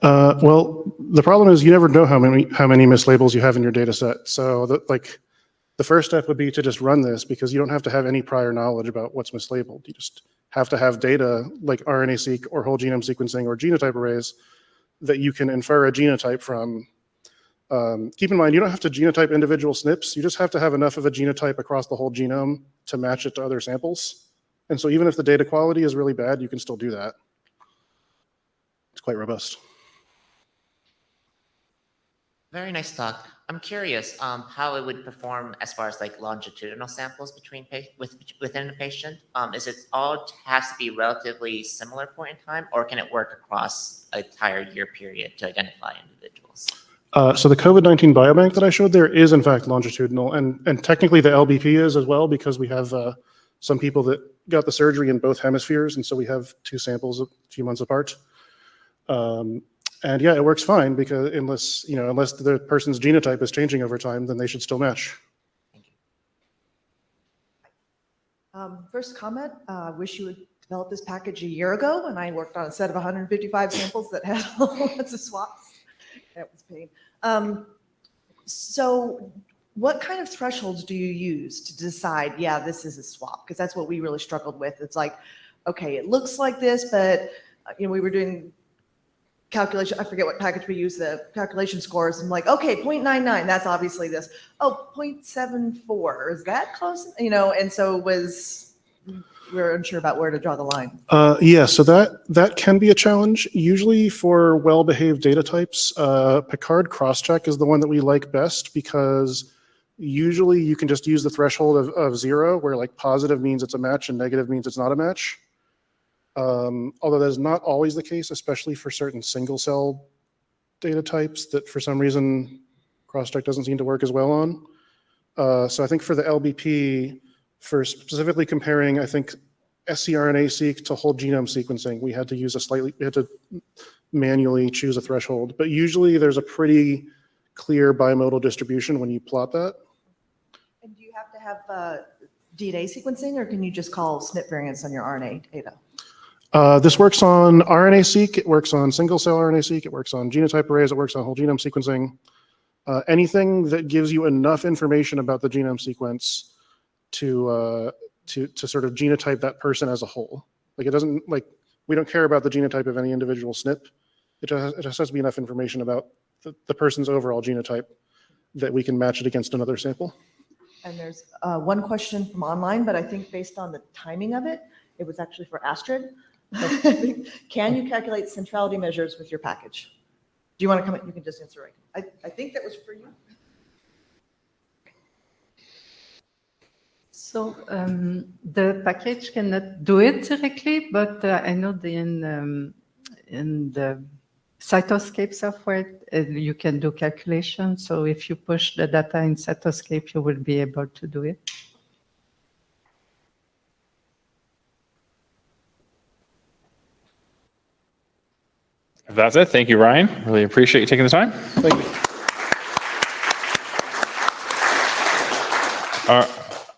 Well, the problem is you never know how many mislabels you have in your data set. So the first step would be to just run this, because you don't have to have any prior knowledge about what's mislabeled. You just have to have data like RNA-seq or whole genome sequencing or genotype arrays that you can infer a genotype from. Keep in mind, you don't have to genotype individual SNPs. You just have to have enough of a genotype across the whole genome to match it to other samples. And so even if the data quality is really bad, you can still do that. It's quite robust. Very nice talk. I'm curious how it would perform as far as like longitudinal samples within a patient. Is it all has to be relatively similar point in time, or can it work across an entire year period to identify individuals? So the COVID-19 biobank that I showed there is in fact longitudinal, and technically the LBP is as well, because we have some people that got the surgery in both hemispheres, and so we have 2 samples a few months apart. And yeah, it works fine, because unless the person's genotype is changing over time, then they should still match. First comment, wish you would develop this package a year ago when I worked on a set of 155 samples that had lots of swaps. That was pain. So what kind of thresholds do you use to decide, yeah, this is a swap? Because that's what we really struggled with. It's like, okay, it looks like this, but we were doing calculation, I forget what package we use, the calculation scores. I'm like, okay, 0.99, that's obviously this. Oh, 0.74, is that close? And so we're unsure about where to draw the line. Yeah, so that can be a challenge. Usually for well-behaved data types, Picard crosscheck is the one that we like best, because usually you can just use the threshold of 0, where like positive means it's a match and negative means it's not a match. Although that is not always the case, especially for certain single cell data types that for some reason crosscheck doesn't seem to work as well on. So I think for the LBP, for specifically comparing, I think scRNA-seq to whole genome sequencing, we had to manually choose a threshold, but usually there's a pretty clear bimodal distribution when you plot that. And do you have to have DNA sequencing, or can you just call SNP variants on your RNA data? This works on RNA-seq, it works on single-cell RNA-seq, it works on genotype arrays, it works on whole genome sequencing. Anything that gives you enough information about the genome sequence to sort of genotype that person as a whole. Like it doesn't, like, we don't care about the genotype of any individual SNP. It just has to be enough information about the person's overall genotype that we can match it against another sample. And there's one question from online, but I think based on the timing of it, it was actually for Astrid. Can you calculate centrality measures with your package? Do you want to come in? You can just answer right. I think that was for you. So the package cannot do it directly, but I know in the Cytoscape software, you can do calculations. So if you push the data in Cytoscape, you will be able to do it. If that's it, thank you, Ryan. Really appreciate you taking the time. Thank you.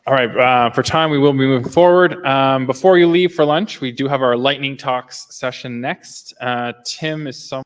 All right, for time, we will be moving forward. Before you leave for lunch, we do have our lightning talks session next. Tim is some.